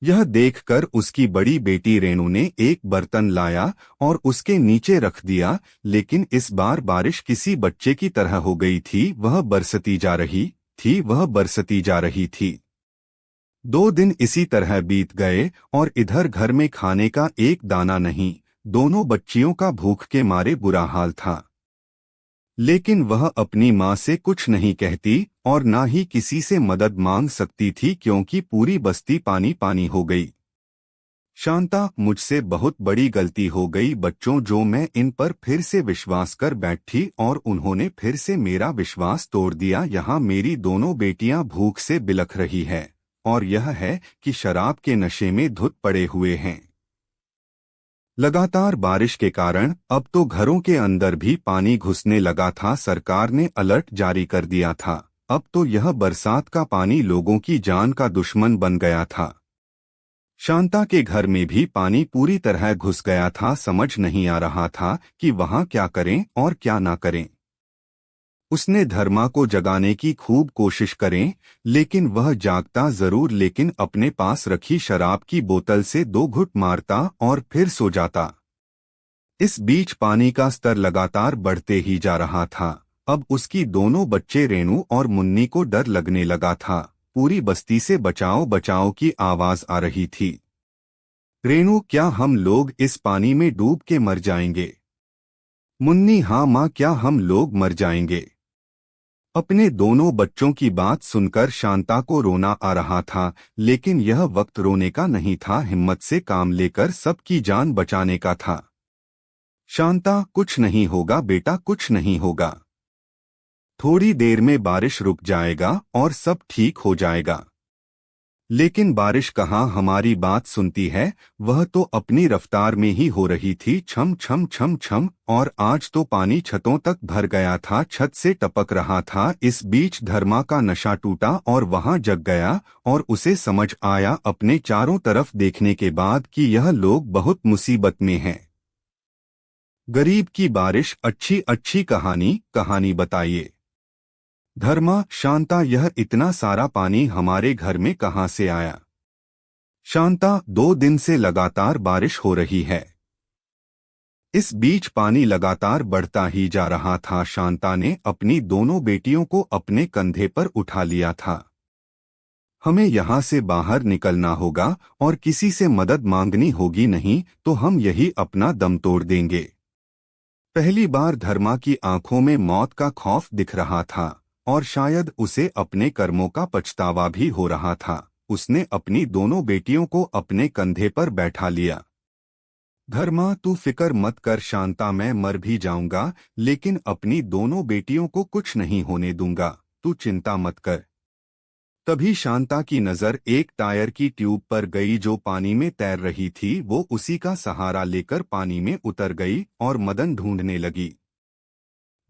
यह देखकर उसकी बड़ी बेटी रेणु ने एक बर्तन लाया और उसके नीचे रख दिया, लेकिन इस बार बारिश किसी बच्चे की तरह हो गई थी। वह बरसती जा रही थी। 2 दिन इसी तरह बीत गए और इधर घर में खाने का एक दाना नहीं। दोनों बच्चियों का भूख के मारे बुरा हाल था। लेकिन वह अपनी माँ से कुछ नहीं कहती और ना ही किसी से मदद मांग सकती थी, क्योंकि पूरी बस्ती पानी पानी हो गई। शांता, मुझसे बहुत बड़ी गलती हो गई बच्चों, जो मैं इन पर फिर से विश्वास कर बैठी और उन्होंने फिर से मेरा विश्वास तोड़ दिया। यहाँ मेरी दोनों बेटियां भूख से बिलख रही है और यह है कि शराब के नशे में धुत पड़े हुए हैं। लगातार बारिश के कारण अब तो घरों के अंदर भी पानी घुसने लगा था। सरकार ने अलर्ट जारी कर दिया था। अब तो यह बरसात का पानी लोगों की जान का दुश्मन बन गया था। शांता के घर में भी पानी पूरी तरह घुस गया था। समझ नहीं आ रहा था कि वहां क्या करें और क्या ना करें। उसने धर्मा को जगाने की खूब कोशिश करें, लेकिन वह जागता जरूर, लेकिन अपने पास रखी शराब की बोतल से 2 घुट मारता और फिर सो जाता। इस बीच पानी का स्तर लगातार बढ़ते ही जा रहा था। अब उसकी दोनों बच्चे रेणु और मुन्नी को डर लगने लगा था। पूरी बस्ती से बचाओ बचाओ की आवाज आ रही थी। रेणु, क्या हम लोग इस पानी में डूब के मर जाएंगे? मुन्नी, हाँ माँ, क्या हम लोग मर जाएंगे? अपने दोनों बच्चों की बात सुनकर शांता को रोना आ रहा था, लेकिन यह वक्त रोने का नहीं था। हिम्मत से काम लेकर सबकी जान बचाने का था। शांता, कुछ नहीं होगा बेटा, कुछ नहीं होगा। थोड़ी देर में बारिश रुक जाएगा और सब ठीक हो जाएगा। लेकिन बारिश कहाँ हमारी बात सुनती है। वह तो अपनी रफ्तार में ही हो रही थी, छम छम छम छम, और आज तो पानी छतों तक भर गया था, छत से टपक रहा था। इस बीच धर्मा का नशा टूटा और वहां जग गया और उसे समझ आया अपने चारों तरफ देखने के बाद कि यह लोग बहुत मुसीबत में हैं। गरीब की बारिश, अच्छी अच्छी कहानी बताइए। धर्मा, शांता, यह इतना सारा पानी हमारे घर में कहाँ से आया? शांता, 2 दिन से लगातार बारिश हो रही है। इस बीच पानी लगातार बढ़ता ही जा रहा था। शांता ने अपनी दोनों बेटियों को अपने कंधे पर उठा लिया था। हमें यहाँ से बाहर निकलना होगा और किसी से मदद मांगनी होगी, नहीं तो हम यही अपना दम तोड़ देंगे। पहली बार धर्मा की आंखों में मौत का खौफ दिख रहा था और शायद उसे अपने कर्मों का पछतावा भी हो रहा था। उसने अपनी दोनों बेटियों को अपने कंधे पर बैठा लिया। धर्मा, तू फिक्र मत कर शांता, मैं मर भी जाऊंगा लेकिन अपनी दोनों बेटियों को कुछ नहीं होने दूंगा, तू चिंता मत कर। तभी शांता की नजर एक टायर की ट्यूब पर गई जो पानी में तैर रही थी। वो उसी का सहारा लेकर पानी में उतर गई और मदन ढूंढने लगी।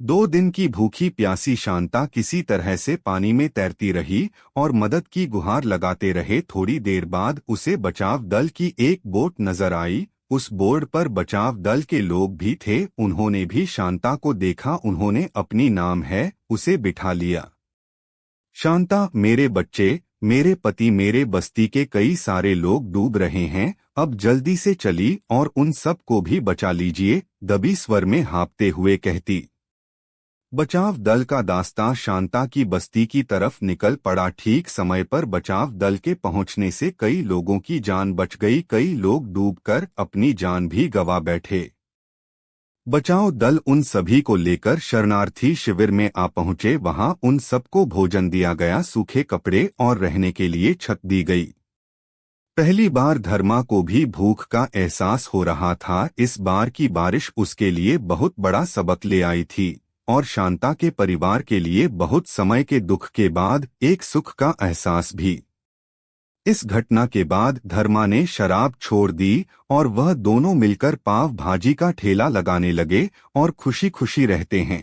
2 दिन की भूखी प्यासी शांता किसी तरह से पानी में तैरती रही और मदद की गुहार लगाते रहे। थोड़ी देर बाद उसे बचाव दल की एक बोट नजर आई। उस बोर्ड पर बचाव दल के लोग भी थे। उन्होंने भी शांता को देखा। उन्होंने अपनी नाम है उसे बिठा लिया। शांता, मेरे बच्चे, मेरे पति, मेरे बस्ती के कई सारे लोग डूब रहे हैं, अब जल्दी से चली और उन सब को भी बचा लीजिए, दबी स्वर में हाँफते हुए कहती। बचाव दल का दास्तां शांता की बस्ती की तरफ निकल पड़ा। ठीक समय पर बचाव दल के पहुंचने से कई लोगों की जान बच गई। कई लोग डूबकर अपनी जान भी गंवा बैठे। बचाव दल उन सभी को लेकर शरणार्थी शिविर में आ पहुंचे। वहां उन सबको भोजन दिया गया, सूखे कपड़े और रहने के लिए छत दी गई। पहली बार धर्मा को भी भूख का एहसास हो रहा था। इस बार की बारिश उसके लिए बहुत बड़ा सबक ले आई थी और शांता के परिवार के लिए बहुत समय के दुख के बाद एक सुख का एहसास भी। इस घटना के बाद धर्मा ने शराब छोड़ दी और वह दोनों मिलकर पाव भाजी का ठेला लगाने लगे और खुशी खुशी रहते हैं।